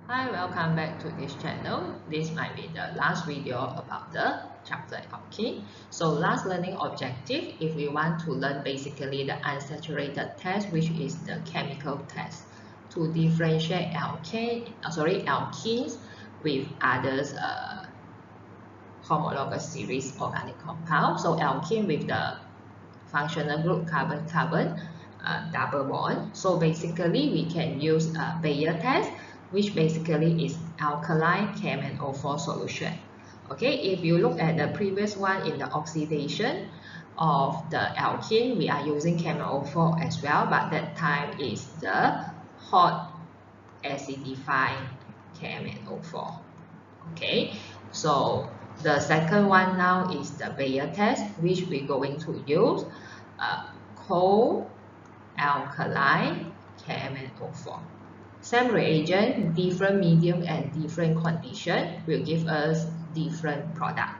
Hi, welcome back to this channel. This might be the last video about the chapter alkene. So last learning objective, if we want to learn basically the unsaturated test, which is the chemical test to differentiate alkenes with others homologous series organic compound. So alkene with the functional group carbon-carbon double bond. So basically we can use a Bayer test, which basically is alkaline KMnO4 solution. Okay, if you look at the previous one in the oxidation of the alkene, we are using KMnO4 as well, but that time is the hot acidified KMnO4. Okay, so the second one now is the Bayer test, which we're going to use cold alkaline KMnO4. Same reagent, different medium and different condition will give us different product.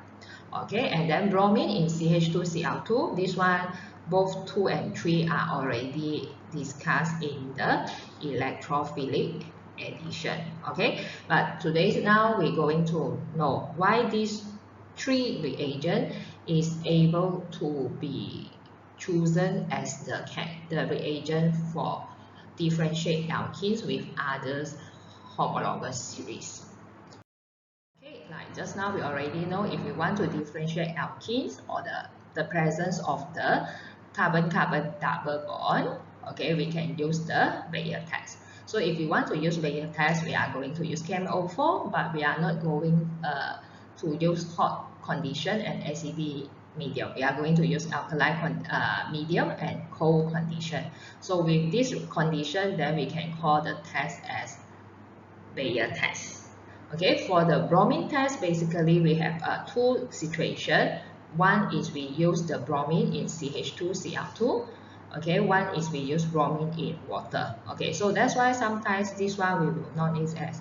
Okay, and then bromine in CH2Cl2. This one, both 2 and 3 are already discussed in the electrophilic addition. Okay, but today now we're going to know why these 3 reagent is able to be chosen as the reagent for differentiate alkenes with others homologous series. Okay, like just now we already know if we want to differentiate alkenes or the presence of the carbon-carbon double bond, okay, we can use the Bayer test. So if we want to use Bayer test, we are going to use KMnO4, but we are not going to use hot condition and acidic medium. We are going to use alkaline medium and cold condition. So with this condition, then we can call the test as Bayer test. Okay, for the bromine test, basically we have two situations. One is we use the bromine in CH2Cl2. Okay, one is we use bromine in water. Okay, so that's why sometimes this one we will not use as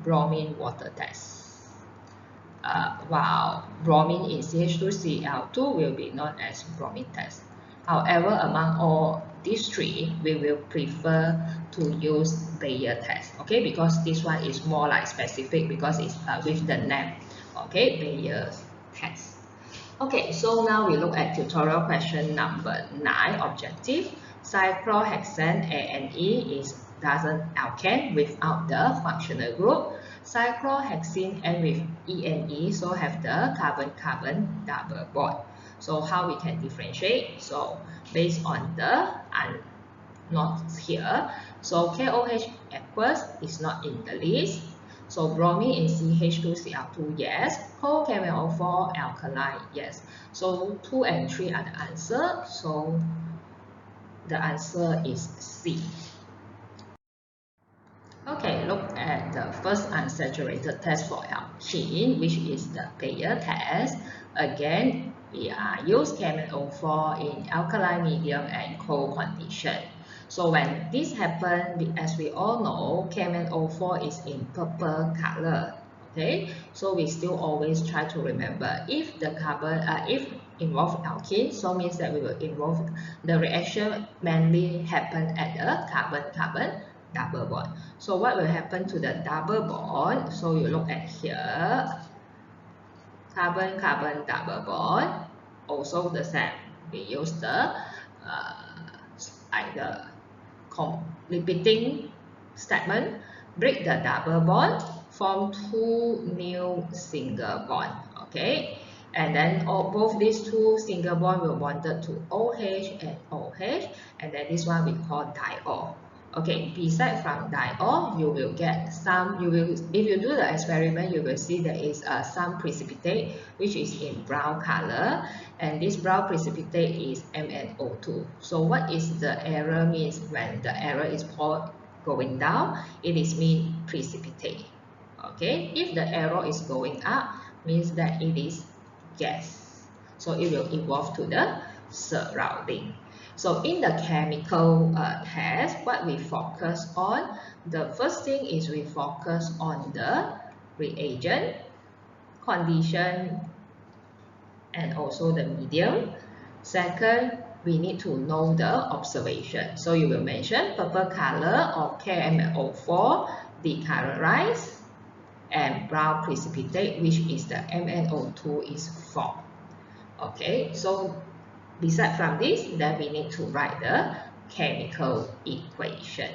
bromine water test. While bromine in CH2Cl2 will be known as bromine test. However, among all these three, we will prefer to use Bayer test, okay, because this one is more like specific because it's with the name, okay, Bayer test. Okay, so now we look at tutorial question number 9, objective. Cyclohexane ANE is doesn't alkane without the functional group. Cyclohexene and with ENE, so have the carbon-carbon double bond. So how we can differentiate? So based on the notes here, so KOH aqueous is not in the list. So bromine in CH2Cl2, yes. Cold KMnO4 alkaline, yes. So 2 and 3 are the answer. So the answer is C. Okay, look at the first unsaturated test for alkene, which is the Bayer test. Again, we are use KMnO4 in alkaline medium and cold condition. So when this happens, as we all know, KMnO4 is in purple color. Okay, so we still always try to remember if the carbon, if involve alkene, so means that we will involve the reaction mainly happen at the carbon-carbon double bond. So what will happen to the double bond? So you look at here, carbon-carbon double bond, also the same. We use the either repeating statement, break the double bond, form 2 new single bond. Okay, and then both these 2 single bond will bonded to OH and OH, and then this one we call diol. Okay, beside from diol, you will get some, if you do the experiment, you will see there is some precipitate, which is in brown color, and this brown precipitate is MnO2. So what is the error means when the error is poured going down, it is mean precipitate. Okay, if the arrow is going up, means that it is gas. So it will evolve to the surrounding. So in the chemical test, what we focus on, the first thing is we focus on the reagent, condition, and also the medium. Second, we need to know the observation. So you will mention purple color of KMnO4 decolorize, and brown precipitate, which is the MnO2 is formed. Okay, so beside from this, then we need to write the chemical equation.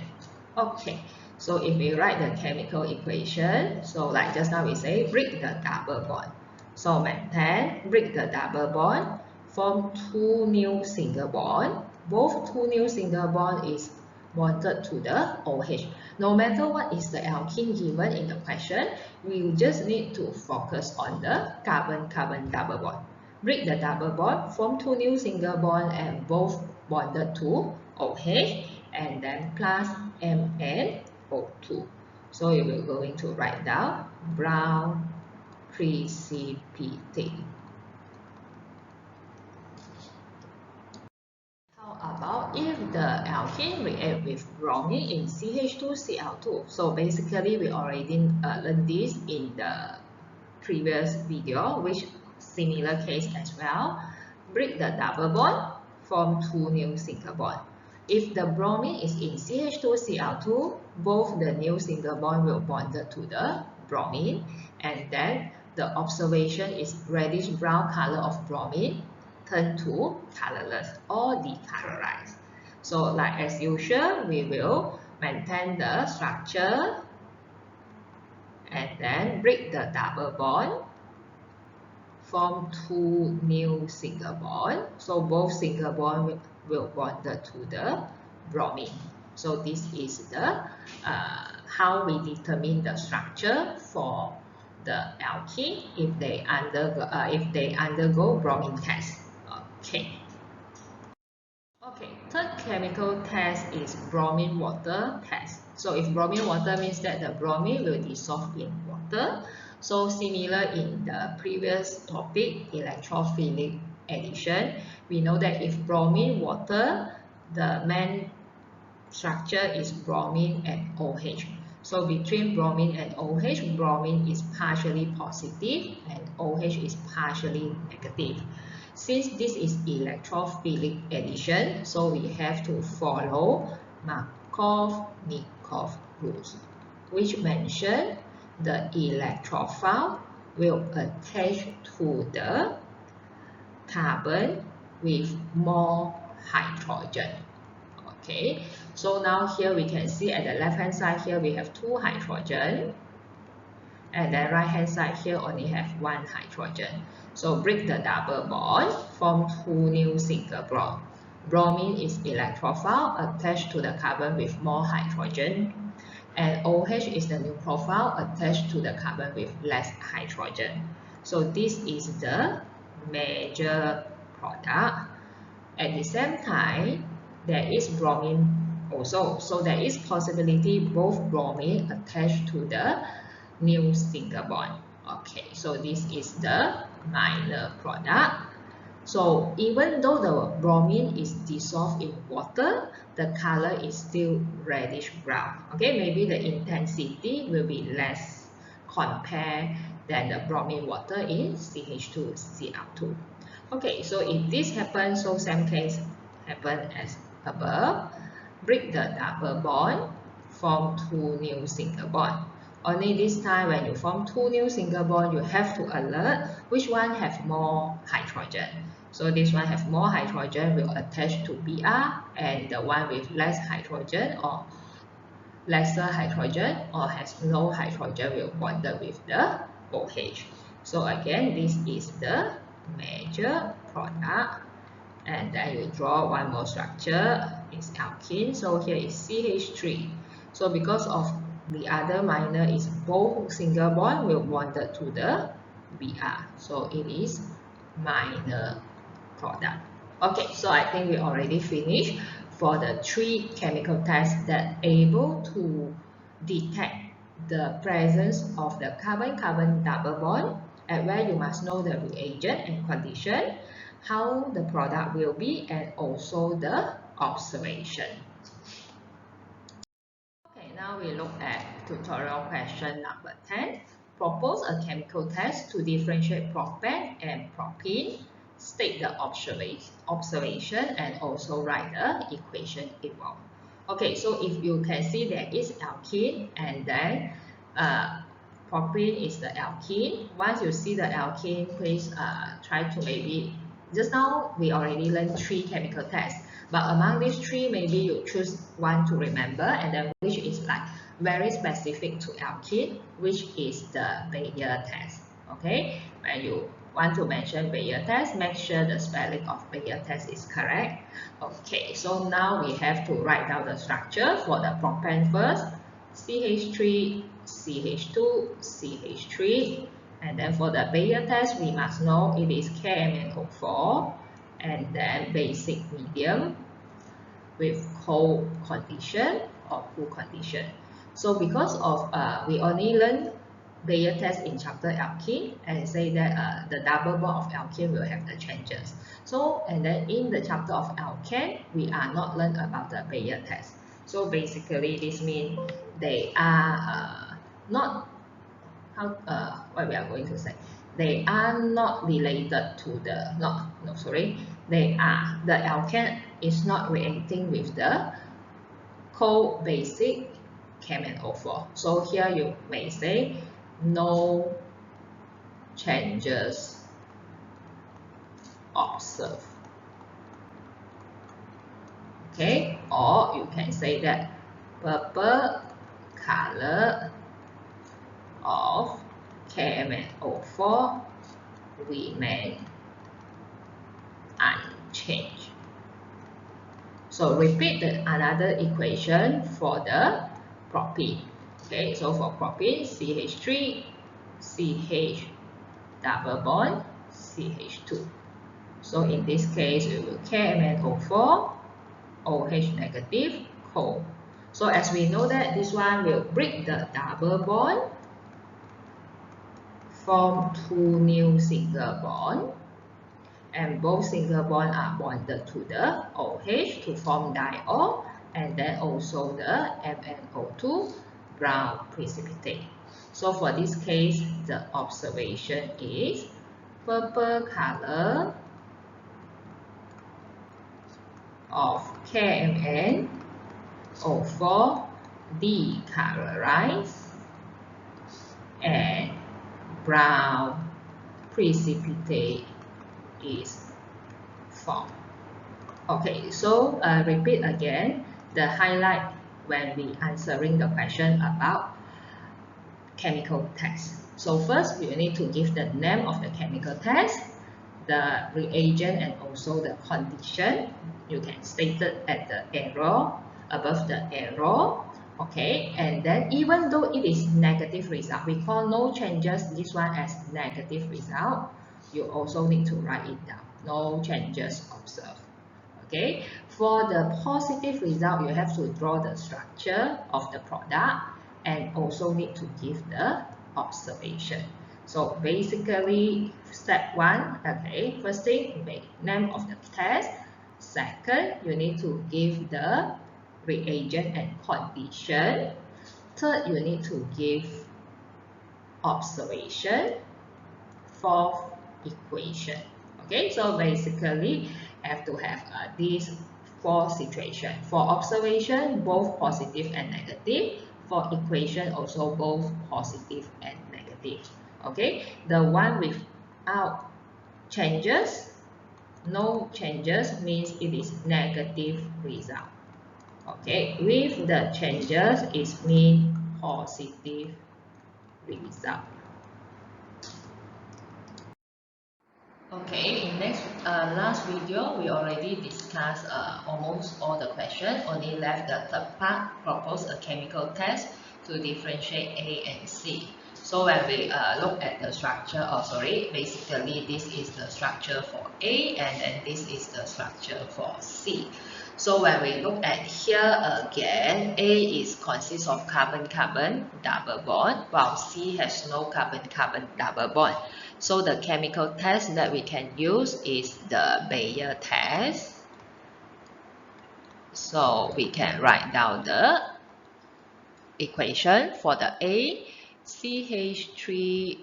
Okay, so if we write the chemical equation, so like just now we say break the double bond. So maintain, break the double bond, form two new single bond. Both two new single bond is bonded to the OH. No matter what is the alkene given in the question, we just need to focus on the carbon-carbon double bond. Break the double bond, form two new single bond and both bonded to OH, and then plus MnO2. So you will going to write down brown precipitate. How about if the alkene react with bromine in CH2Cl2? So basically we already learned this in the previous video, which similar case as well. Break the double bond, form two new single bond. If the bromine is in CH2Cl2, both the new single bond will bond to the bromine, and then the observation is reddish brown color of bromine turn to colorless or decolorize. So like as usual, we will maintain the structure and then break the double bond, form two new single bond. So both single bond will bond to the bromine. So this is the how we determine the structure for the alkene if they undergo bromine test. Okay. Okay, third chemical test is bromine water test. So if bromine water means that the bromine will dissolve in water. So similar in the previous topic, electrophilic addition, we know that if bromine water, the main structure is bromine and OH. So between bromine and OH, bromine is partially positive and OH is partially negative. Since this is electrophilic addition, so we have to follow Markov-Nikov rules, which mention the electrophile will attach to the carbon with more hydrogen. Okay, so now here we can see at the left hand side here we have two hydrogen, and then right hand side here only have one hydrogen. So break the double bond, form two new single bond. Bromine is electrophile attached to the carbon with more hydrogen, and OH is the nucleophile attached to the carbon with less hydrogen. So this is the major product. At the same time, there is bromine also. So there is possibility both bromine attached to the new single bond. Okay, so this is the minor product. So even though the bromine is dissolved in water, the color is still reddish brown. Okay, maybe the intensity will be less compared than the bromine water in CH2Cl2. Okay, so if this happens, so same case happen as above. Break the double bond, form two new single bond. Only this time when you form two new single bond, you have to alert which one have more hydrogen. So this one have more hydrogen will attach to Br, and the one with less hydrogen or lesser hydrogen or has no hydrogen will bond with the OH. So again, this is the major product. And then you draw one more structure, it's alkene. So here is CH3. So because of the other minor is both single bond will bonded to the Br. So it is minor product. Okay, so I think we already finished for the three chemical tests that able to detect the presence of the carbon-carbon double bond, and where you must know the reagent and condition, how the product will be, and also the observation. Okay, now we look at tutorial question number 10. Propose a chemical test to differentiate propane and propene. State the observation and also write the equation involved. Okay, so if you can see there is alkene and then propene is the alkene. Once you see the alkene, please try to maybe, just now we already learned 3 chemical tests, but among these 3 maybe you choose one to remember, and then which is like very specific to alkene, which is the Bayer test. Okay, when you want to mention Bayer test, make sure the spelling of Bayer test is correct. Okay, so now we have to write down the structure for the propane first. CH3, CH2, CH3, and then for the Bayer test, we must know it is KMnO4, and then basic medium with cold condition or cool condition. So because of we only learn Bayer test in chapter alkene and say that the double bond of alkene will have the changes. So and then in the chapter of alkene, we are not learn about the Bayer test. So basically this means they are not how what we are going to say. They are not related to the they are the alkene is not reacting with the co-basic KMnO4. So here you may say no changes observed. Okay, or you can say that purple color of KMnO4 remain unchanged. So repeat another equation for the propene. Okay, so for propene, CH3, CH double bond, CH2. So in this case, we will KMnO4, OH negative, cold. So as we know that this one will break the double bond, form 2 new single bond, and both single bond are bonded to the OH to form diol, and then also the MnO2 brown precipitate. So for this case, the observation is purple color of KMnO4 decolorized and brown precipitate is formed. Okay, so repeat again the highlight when we answering the question about chemical test. So first we need to give the name of the chemical test, the reagent, and also the condition. You can state it at the arrow, above the arrow. Okay, and then even though it is negative result, we call no changes this one as negative result. You also need to write it down. No changes observed. Okay, for the positive result, you have to draw the structure of the product and also need to give the observation. So basically, step 1, okay, first thing, make name of the test. Second, you need to give the reagent and condition. Third, you need to give observation. Fourth, equation. Okay, so basically have to have these 4 situations. For observation, both positive and negative. For equation, also both positive and negative. Okay, the one without changes, no changes means it is negative result. Okay, with the changes, it means positive result. Okay, in last video, we already discussed almost all the questions, only left the third part, propose a chemical test to differentiate A and C. So when we look at the structure, basically this is the structure for A and then this is the structure for C. So when we look at here again, A is consists of carbon-carbon double bond, while C has no carbon-carbon double bond. So the chemical test that we can use is the Bayer test. So we can write down the equation for the A, CH3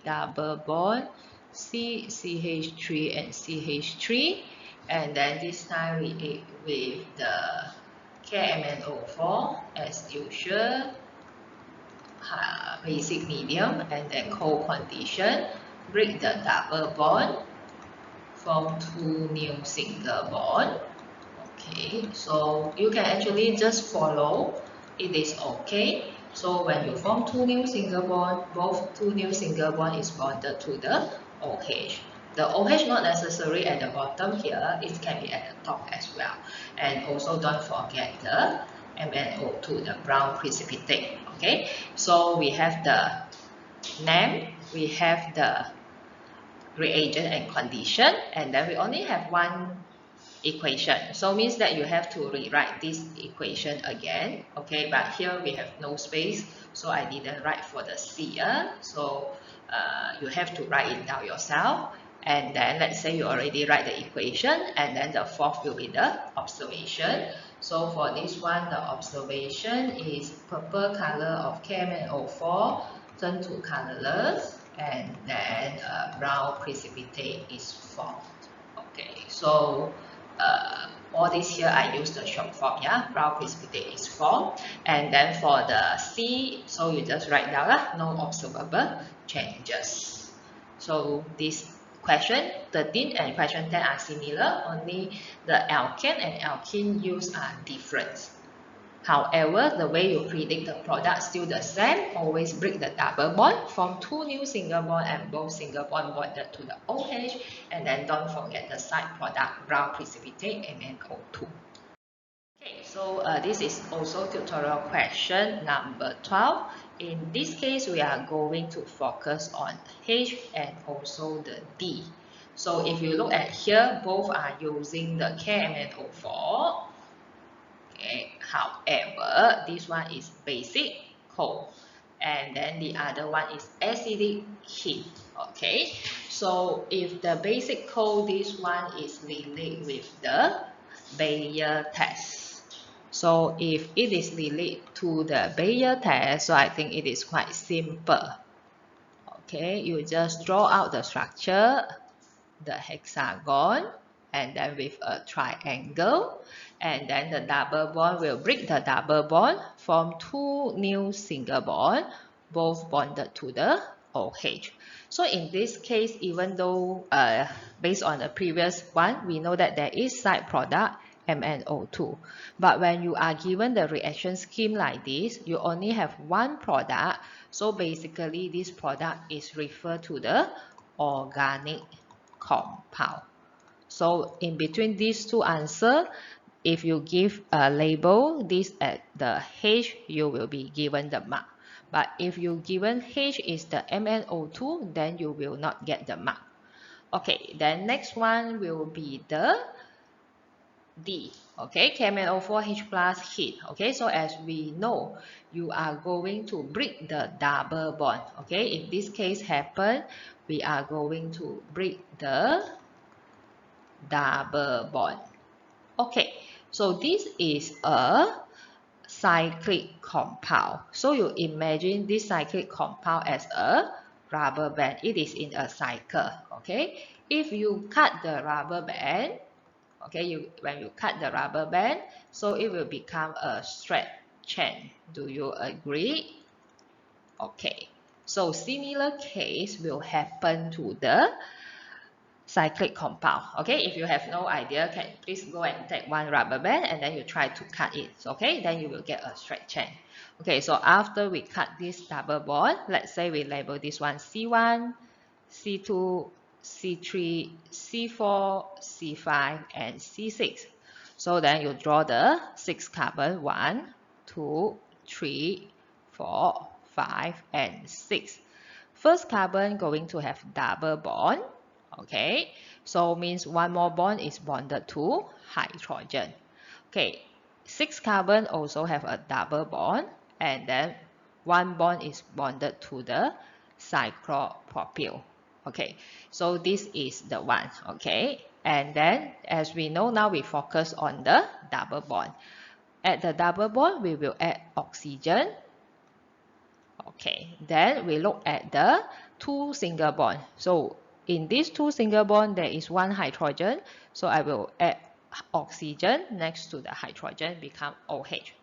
double bond, CH3 and CH3. And then this time we with the KMnO4 as usual, basic medium, and then cold condition, break the double bond, form two new single bond. Okay, so you can actually just follow, it is okay. So when you form two new single bond, both two new single bond is bonded to the OH. The OH not necessary at the bottom here, it can be at the top as well. And also don't forget the MnO2, the brown precipitate. Okay, so we have the name, we have the reagent and condition, and then we only have one equation. So means that you have to rewrite this equation again. Okay, but here we have no space, so I didn't write for the C. So you have to write it down yourself. And then let's say you already write the equation, and then the fourth will be the observation. So for this one, the observation is purple color of KMnO4 turn to colorless, and then brown precipitate is formed. Okay, so all this here I use the short form, yeah, brown precipitate is formed. And then for the C, so you just write down no observable changes. So this question 13 and question 10 are similar, only the alkane and alkene use are different. However, the way you predict the product still the same. Always break the double bond, form two new single bond, and both single bond bonded to the OH. And then don't forget the side product, brown precipitate, MnO2. Okay, so this is also tutorial question number 12. In this case, we are going to focus on H and also the D. So if you look at here, both are using the KMnO4. Okay. However, this one is basic cold, and then the other one is acidic heat. Okay, so if the basic cold, this one is related with the Bayer test. So if it is related to the Bayer test, so I think it is quite simple. Okay, you just draw out the structure, the hexagon, and then with a triangle, and then the double bond will break the double bond, form two new single bond, both bonded to the OH. So in this case, even though based on the previous one, we know that there is side product MnO2, but when you are given the reaction scheme like this, you only have one product. So basically this product is referred to the organic compound. So in between these two answers, if you give a label this at the H, you will be given the mark. But if you given H is the MnO2, then you will not get the mark. Okay, then next one will be the D. Okay, KMnO4H plus heat. Okay, so as we know, you are going to break the double bond. Okay, if this case happen, we are going to break the double bond. Okay, so this is a cyclic compound. So you imagine this cyclic compound as a rubber band. It is in a cycle. Okay, if you cut the rubber band, okay, when you cut the rubber band, so it will become a straight chain. Do you agree? Okay, so similar case will happen to the cyclic compound. Okay, if you have no idea, please go and take one rubber band and then you try to cut it. Okay, then you will get a straight chain. Okay, so after we cut this double bond, let's say we label this one C1, C2, C3, C4, C5, and C6. So then you draw the 6 carbon, 1, 2, 3, 4, 5, and 6. First carbon going to have double bond. Okay, so means one more bond is bonded to hydrogen. Okay, 6 carbon also have a double bond, and then one bond is bonded to the cyclopropyl. Okay, so this is the one. Okay, and then as we know now, we focus on the double bond. At the double bond, we will add oxygen. Okay, then we look at the two single bond. So in these two single bond, there is one hydrogen. So I will add oxygen next to the hydrogen, become OH.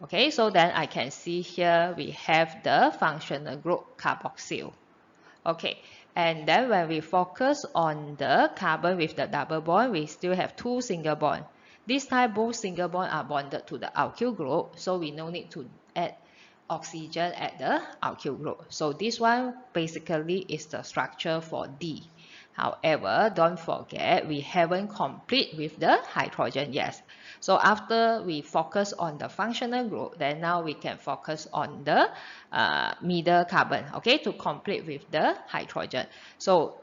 Okay, so then I can see here we have the functional group carboxyl. Okay, and then when we focus on the carbon with the double bond, we still have two single bond. This time both single bond are bonded to the alkyl group, so we no need to add oxygen at the alkyl group. So this one basically is the structure for D. However, don't forget we haven't complete with the hydrogen yet. So after we focus on the functional group, then now we can focus on the middle carbon, okay, to complete with the hydrogen. So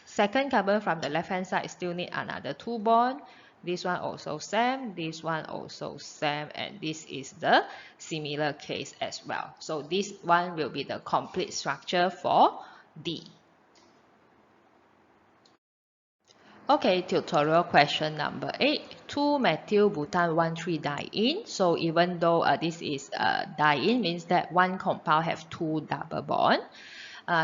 second carbon from the left hand side still need another two bond. This one also same, this one also same, and this is the similar case as well. So this one will be the complete structure for D. Okay, tutorial question number 8. 2-methyl-butan-1,3-diene. So even though this is diene, means that one compound have two double bond,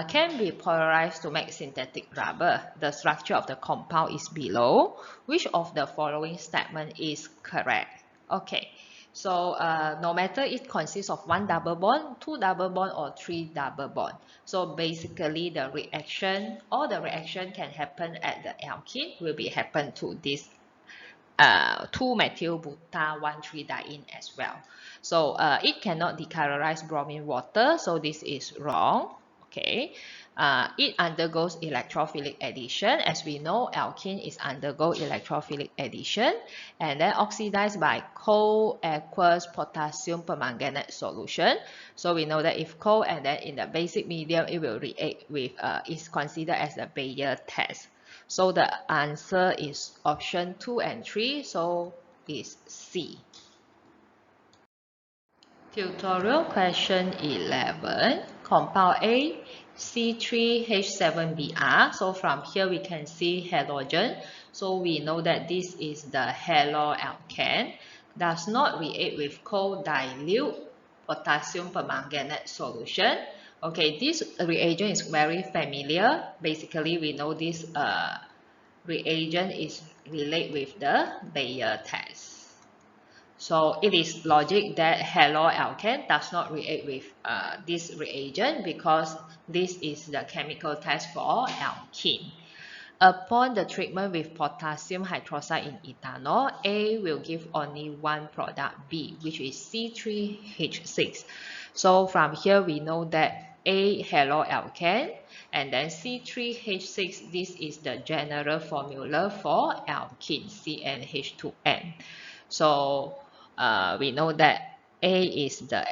can be polarized to make synthetic rubber. The structure of the compound is below. Which of the following statement is correct? Okay. So no matter it consists of one double bond, two double bond, or three double bond. So basically the reaction, all the reaction can happen at the alkene will be happen to this 2-methyl-butan-1,3-diene as well. So it cannot decolorize bromine water, so this is wrong. Okay. It undergoes electrophilic addition. As we know, alkene is undergo electrophilic addition and then oxidized by coal, aqueous, potassium permanganate solution. So we know that if coal and then in the basic medium, it will react with, is considered as the Bayer test. So the answer is option 2 and 3, so is C. Tutorial question 11. Compound A, C3H7Br. So from here we can see halogen. So we know that this is the haloalkane. Does not react with cold dilute potassium permanganate solution. Okay, this reagent is very familiar. Basically, we know this reagent is related with the Bayer test. So it is logic that haloalkane does not react with this reagent because this is the chemical test for alkene. Upon the treatment with potassium hydroxide in ethanol, A will give only one product B, which is C3H6. So from here we know that A haloalkane and then C3H6, this is the general formula for alkene, CnH2n. So we know that A is the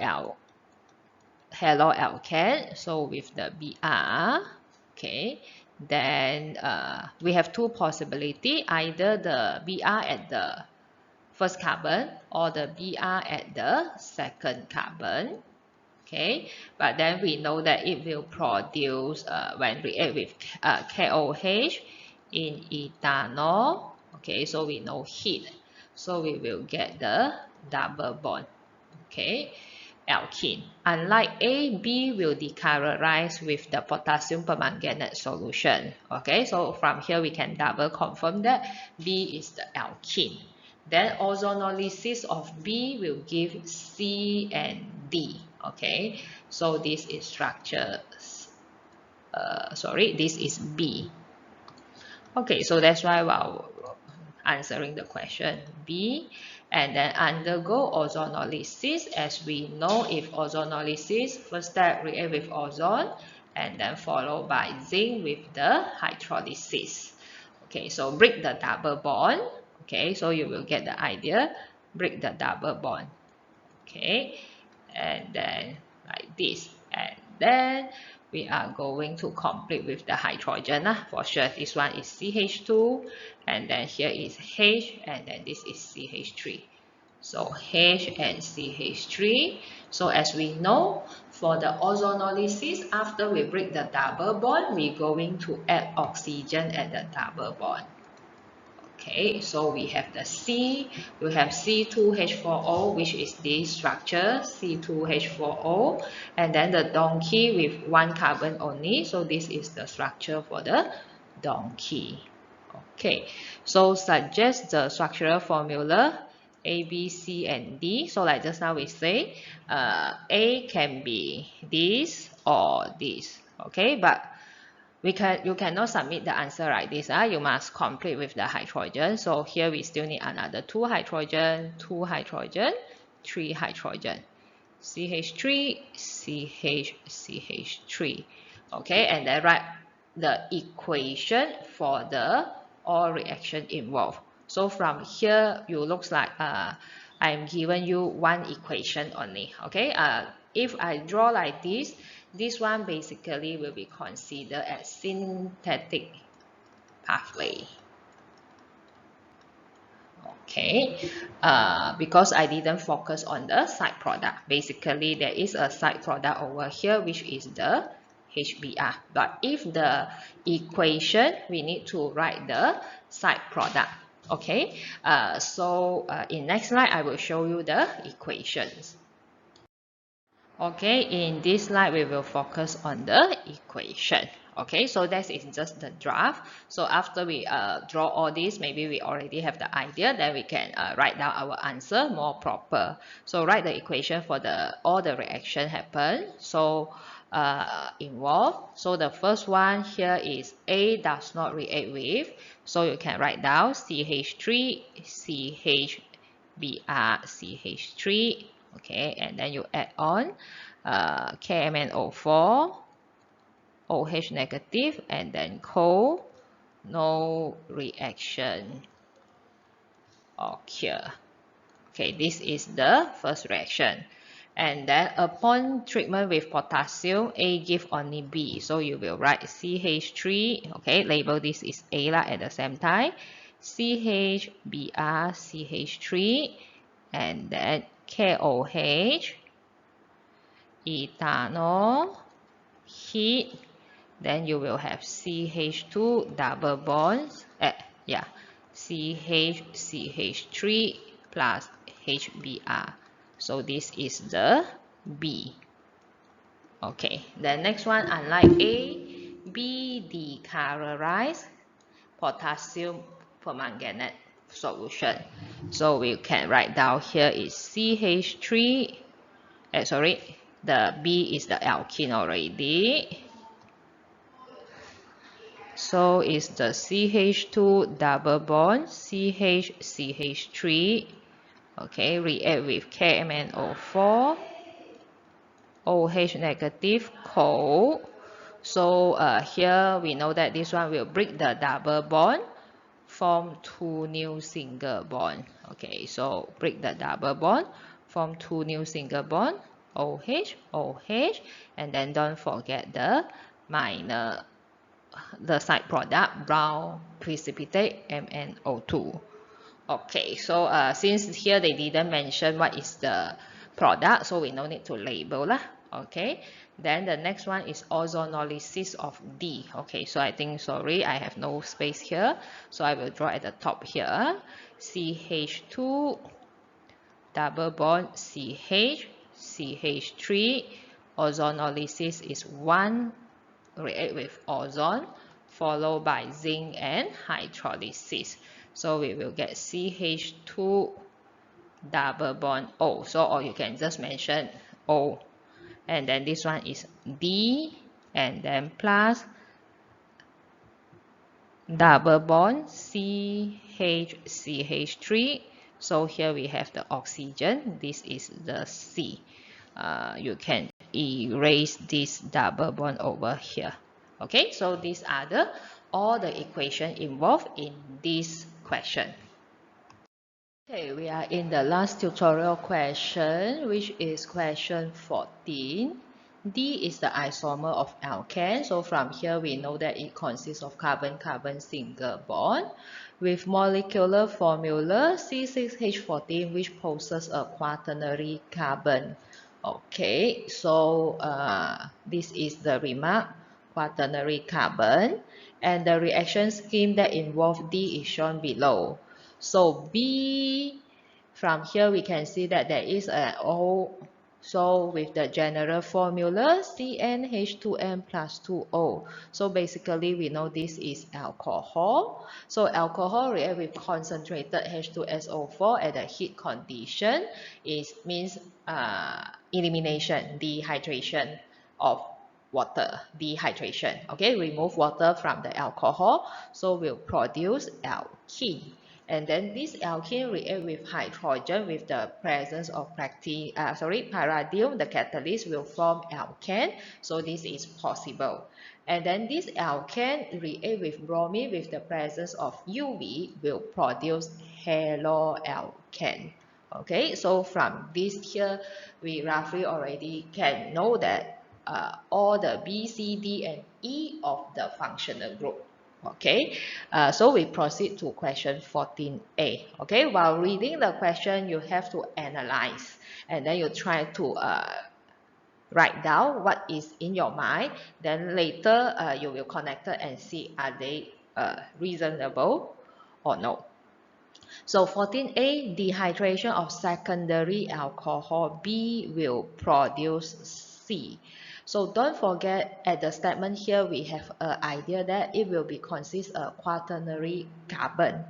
haloalkane, so with the Br, okay, then we have two possibilities, either the Br at the first carbon or the Br at the second carbon. Okay, but then we know that it will produce when react with KOH in ethanol. Okay, so we know heat, so we will get the double bond. Okay, alkene. Unlike A, B will decolorize with the potassium permanganate solution. Okay, so from here we can double confirm that B is the alkene. Then ozonolysis of B will give C and D. Okay, so this is structure, this is B. Okay, so that's why we're answering the question B. And then undergo ozonolysis. As we know, if ozonolysis, first step react with ozone and then followed by zinc with the hydrolysis. Okay, so break the double bond. Okay, so you will get the idea. Break the double bond. Okay, and then like this, and then we are going to complete with the hydrogen. For sure, this one is CH2, and then here is H, and then this is CH3. So H and CH3. So as we know, for the ozonolysis, after we break the double bond, we're going to add oxygen at the double bond. Okay, so we have the C, we have C2H4O, which is this structure, C2H4O, and then the donkey with one carbon only, so this is the structure for the donkey. Okay, so suggest the structural formula A, B, C, and D. So like just now we say, A can be this or this. Okay, but you cannot submit the answer like this. You must complete with the hydrogen. So here we still need another 2 hydrogen, 2 hydrogen, 3 hydrogen. CH3, CH, CH3. Okay, and then write the equation for the all reaction involved. So from here, you looks like I'm giving you one equation only. Okay, if I draw like this one basically will be considered as synthetic pathway. Okay, because I didn't focus on the side product. Basically, there is a side product over here, which is the HBr. But if the equation, we need to write the side product. Okay, in next slide, I will show you the equations. Okay, in this slide, we will focus on the equation. Okay, so that is just the draft. So after we draw all this, maybe we already have the idea, then we can write down our answer more proper. So write the equation for all the reaction happen. So involved. So the first one here is A does not react with. So you can write down CH3, CHBr, CH3. Okay, and then you add on KMnO4, OH negative, and then cold, no reaction occur. Okay, this is the first reaction. And then upon treatment with potassium, A give only B. So you will write CH3, okay, label this is A at the same time. CHBr, CH3, and then KOH, ethanol, heat, then you will have CH2 double bonds, CH3 plus HBr. So this is the B. Okay, the next one, unlike A, B decolorize potassium permanganate solution. So we can write down here is CH3, the B is the alkene already. So it's the CH2 double bond, CH3, okay, react with KMnO4, OH negative, cold. So here we know that this one will break the double bond, form 2 new single bond. Okay, so break the double bond, form 2 new single bond, OH, OH, and then don't forget the side product, brown precipitate, MnO2. Okay, so since here they didn't mention what is the product, so we no need to label lah. Okay, then the next one is ozonolysis of D. Okay, so I think, sorry, I have no space here, so I will draw at the top here. CH2 double bond CH, CH3, ozonolysis is 1 react with ozone, followed by zinc and hydrolysis. So we will get CH2 double bond O. So, or you can just mention O. And then this one is D, and then plus double bond CH3. So here we have the oxygen. This is the C. You can erase this double bond over here. Okay, so these are all the equations involved in this question. Okay, we are in the last tutorial question, which is question 14. D is the isomer of alkane. So from here we know that it consists of carbon-carbon single bond with molecular formula C6H14, which possesses a quaternary carbon. Okay, so this is the remark quaternary carbon, and the reaction scheme that involves D is shown below. So B, from here we can see that there is an O. So with the general formula CnH2n plus 2O. So basically we know this is alcohol. So alcohol react with concentrated H2SO4 at the heat condition. It means elimination, dehydration of water, dehydration. Okay, remove water from the alcohol, so we'll produce alkene. And then this alkene react with hydrogen with the presence of palladium. The catalyst will form alkene, so this is possible. And then this alkene react with bromine with the presence of UV will produce haloalkane. Okay, so from this here, we roughly already can know that all the B, C, D, and E of the functional group. Okay, so we proceed to question 14a. Okay, while reading the question, you have to analyze and then you try to write down what is in your mind. Then later you will connect it and see are they reasonable or no. So 14a, dehydration of secondary alcohol B will produce C. So don't forget at the statement here we have an idea that it will be consist of quaternary carbon.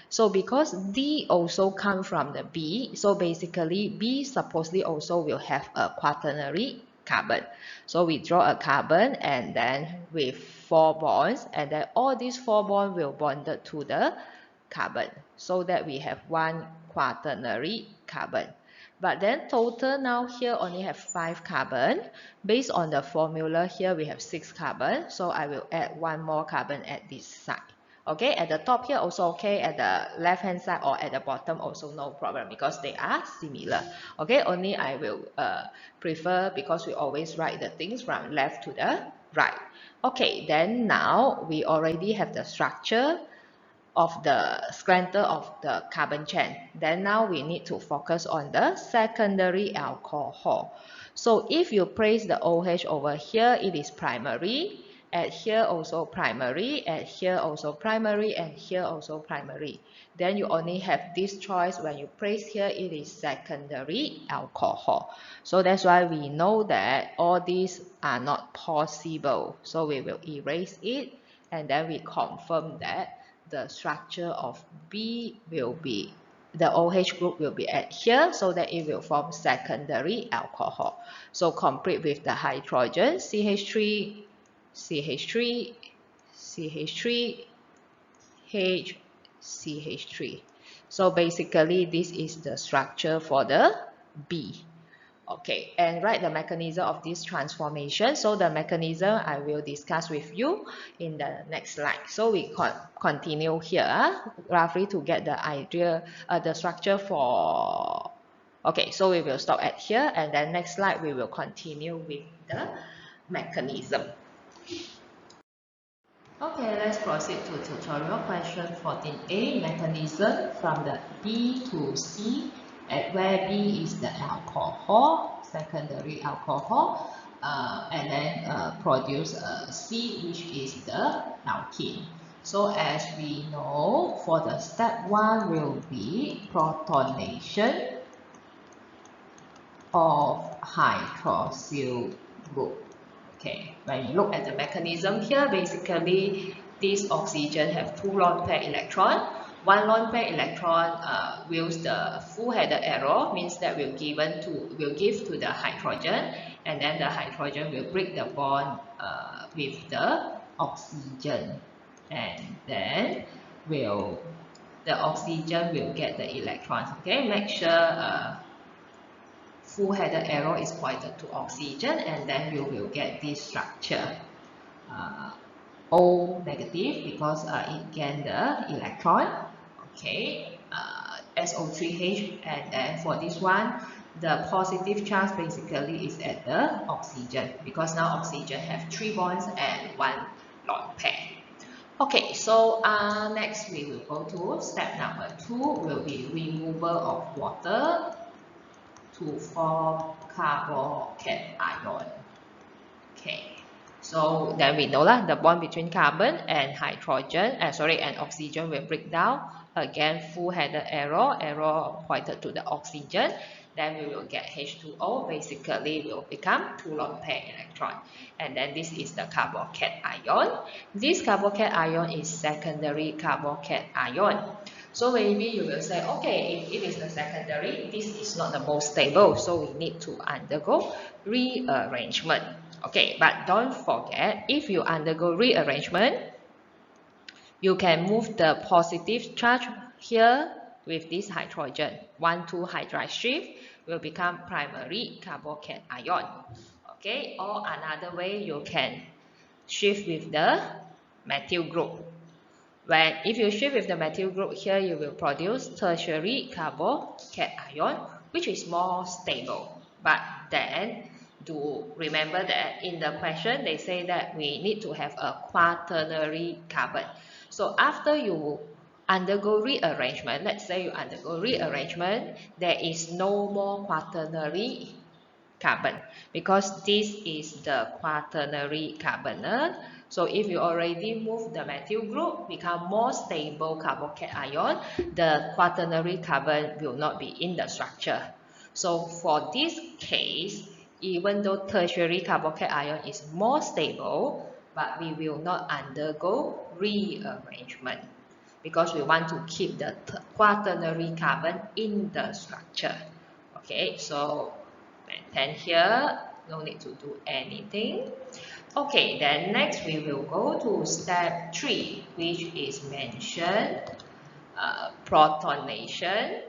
So because D also come from the B, so basically B supposedly also will have a quaternary carbon. So we draw a carbon and then with 4 bonds, and then all these 4 bonds will bonded to the carbon, so that we have 1 quaternary carbon. But then total now here only have 5 carbon. Based on the formula here we have 6 carbon, so I will add 1 more carbon at this side. Okay, at the top here also okay, at the left hand side or at the bottom also no problem because they are similar. Okay, only I will prefer because we always write the things from left to the right. Okay, then now we already have the structure of the skeleton of the carbon chain. Then now we need to focus on the secondary alcohol. So if you place the OH over here, it is primary. At here also primary, at here also primary, and here also primary. Then you only have this choice. When you place here, it is secondary alcohol. So that's why we know that all these are not possible. So we will erase it, and then we confirm that the structure of B will be, the OH group will be at here, so that it will form secondary alcohol. So complete with the hydrogen, CH3, CH3, CH3, H, CH3. So basically this is the structure for the B. Okay, and write the mechanism of this transformation. So the mechanism I will discuss with you in the next slide. So we continue here, roughly to get the idea, the structure for. Okay, so we will stop at here, and then next slide we will continue with the mechanism. Okay, let's proceed to tutorial question 14a, mechanism from the B to C, at where B is the alcohol, secondary alcohol, and then produce C, which is the alkene. So as we know, for the step 1 will be protonation of hydroxyl group. Okay, when you look at the mechanism here, basically this oxygen have 2 lone pair electron. 1 lone pair electron will the full-headed arrow, means that will give to the hydrogen, and then the hydrogen will break the bond with the oxygen, and then the oxygen will get the electrons. Okay, make sure full-headed arrow is pointed to oxygen, and then you will get this structure O negative because it gained the electron. Okay, SO3H, and then for this one the positive charge basically is at the oxygen because now oxygen have 3 bonds and 1 lone pair. Okay, so next we will go to step number 2, will be removal of water to form carbocation ion. Okay, So then we know the bond between carbon and and oxygen will break down. Again, full-headed arrow pointed to the oxygen. Then we will get H2O, basically will become 2 lone pair electron. And then this is the carbocation ion. This carbocation ion is secondary carbocation ion. So maybe you will say, okay, if it is the secondary, this is not the most stable, so we need to undergo rearrangement. Okay, but don't forget, if you undergo rearrangement, you can move the positive charge here with this hydrogen. 1,2 hydride shift will become primary carbocation ion. Okay, or another way you can shift with the methyl group. If you shift with the methyl group here, you will produce tertiary carbocation ion, which is more stable. But then, do remember that in the question, they say that we need to have a quaternary carbon. So after you undergo rearrangement, let's say you undergo rearrangement, there is no more quaternary carbon because this is the quaternary carbon. So if you already move the methyl group, become more stable carbocation ion, the quaternary carbon will not be in the structure. So for this case, even though tertiary carbocation ion is more stable, but we will not undergo rearrangement because we want to keep the quaternary carbon in the structure. Okay, so maintain here, no need to do anything. Okay, then next we will go to step 3, which is mentioned protonation.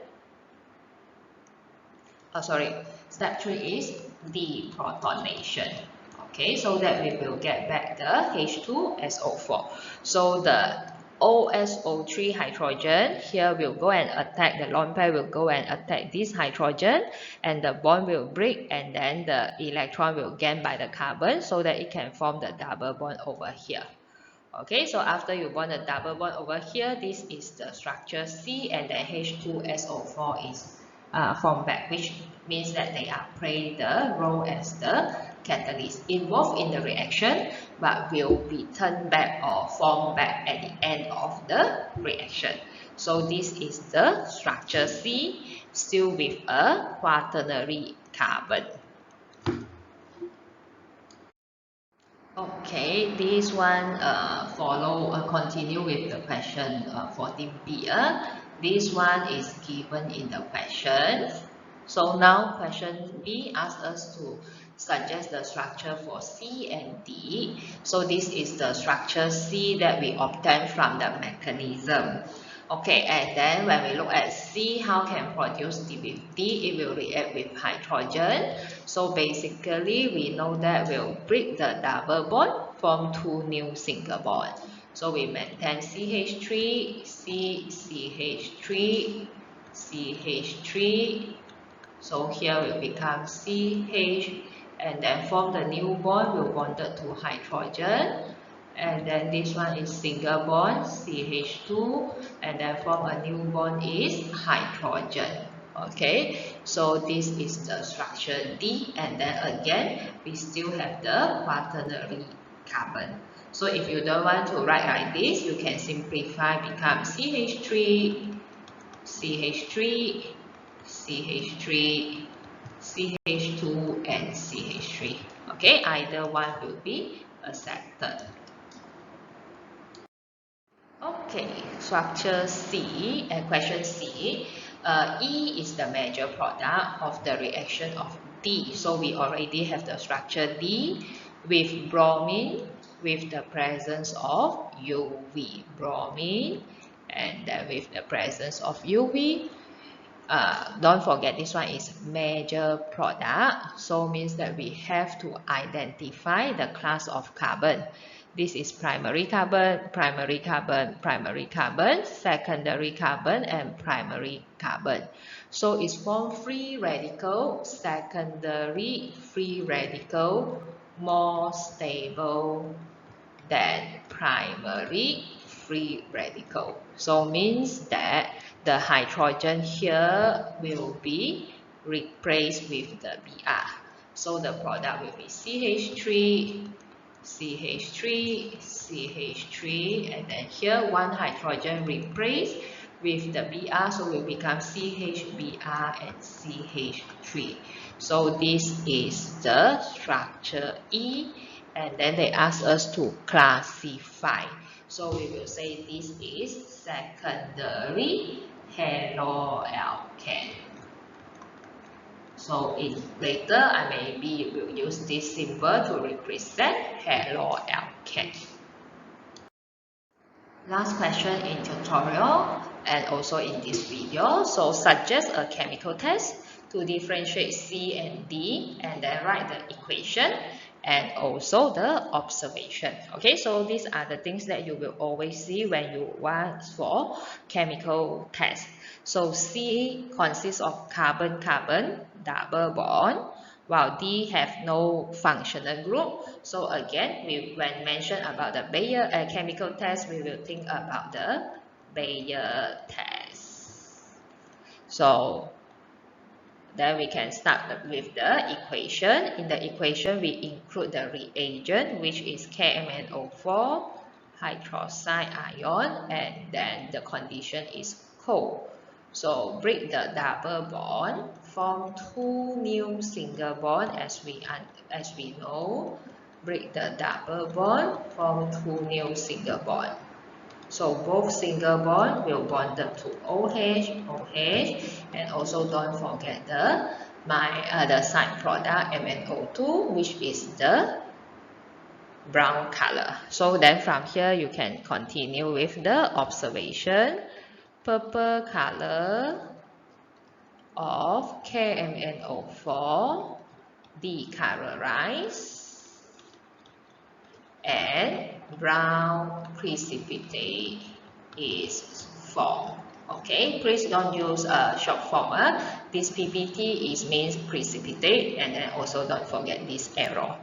Step 3 is deprotonation. Okay, so that we will get back the H2SO4. So the OSO3 hydrogen here will go and attack, the lone pair will go and attack this hydrogen, and the bond will break, and then the electron will gain by the carbon so that it can form the double bond over here. Okay, so after you bond the double bond over here, this is the structure C, and the H2SO4 is formed back, which means that they are play the role as the catalyst involved in the reaction, but will be turned back or formed back at the end of the reaction. So this is the structure C, still with a quaternary carbon. Okay, this one continue with the question 14b. This one is given in the question. So now question B asks us to suggest the structure for C and D. So this is the structure C that we obtain from the mechanism. Okay, and then when we look at C, how can produce D with D? It will react with hydrogen. So basically, we know that we'll break the double bond, form 2 new single bond. So we maintain CH3, CH3, CH3. So here will become CH, and then form the new bond, will bond it to hydrogen. And then this one is single bond, CH2, and then form a new bond is hydrogen. Okay, so this is the structure D, and then again, we still have the quaternary carbon. So if you don't want to write like this, you can simplify, become CH3, CH3, CH3, CH2, and CH3. Okay, either one will be accepted. Okay, structure C, and question C. E is the major product of the reaction of D. So we already have the structure D with bromine with the presence of UV. Bromine, and then with the presence of UV. Don't forget this one is major product. So means that we have to identify the class of carbon. This is primary carbon, primary carbon, primary carbon, secondary carbon, and primary carbon. So it's form free radical, secondary free radical, more stable than primary free radical. So means that the hydrogen here will be replaced with the Br. So the product will be CH3, CH3, CH3, and then here one hydrogen replaced with the Br, so will become CHBr and CH3. So this is the structure E, and then they ask us to classify. So we will say this is secondary haloalkane. So later I maybe will use this symbol to represent haloalkane. Last question in tutorial and also in this video. So suggest a chemical test to differentiate C and D, and then write the equation and also the observation. Okay, so these are the things that you will always see when you want for chemical test. So C consists of carbon-carbon double bond, while D have no functional group. So again, when mentioned about the Bayer chemical test, we will think about the Bayer test. So then we can start with the equation. In the equation, we include the reagent, which is KMnO4 hydroxide ion, and then the condition is cold. So break the double bond, form two new single bond as we know. Break the double bond, form two new single bond. So both single bond will bond to OH, OH, and also don't forget the side product MnO2, which is the brown color. So then from here you can continue with the observation. Purple color of KMnO4 decolorized and brown precipitate is formed. Okay, please don't use a short form. This PPT means precipitate, and then also don't forget this arrow.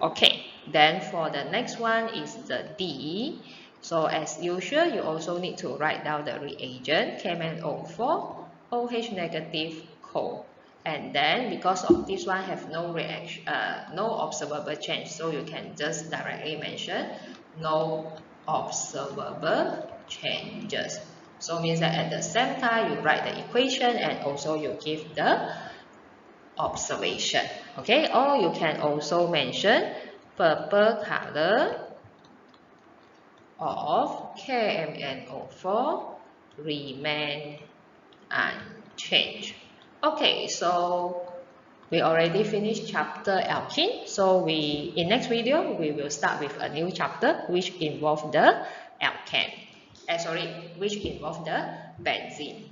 Okay, then for the next one is the D. So as usual, you also need to write down the reagent, KMnO4, OH negative, cold. And then because of this one have no reaction, no observable change, so you can just directly mention no observable changes. So means that at the same time you write the equation and also you give the observation. Okay, or you can also mention purple color of KMnO4 remain unchanged. Okay, so we already finished chapter alkene. So in next video we will start with a new chapter which involve the alkane. Which involve the benzene.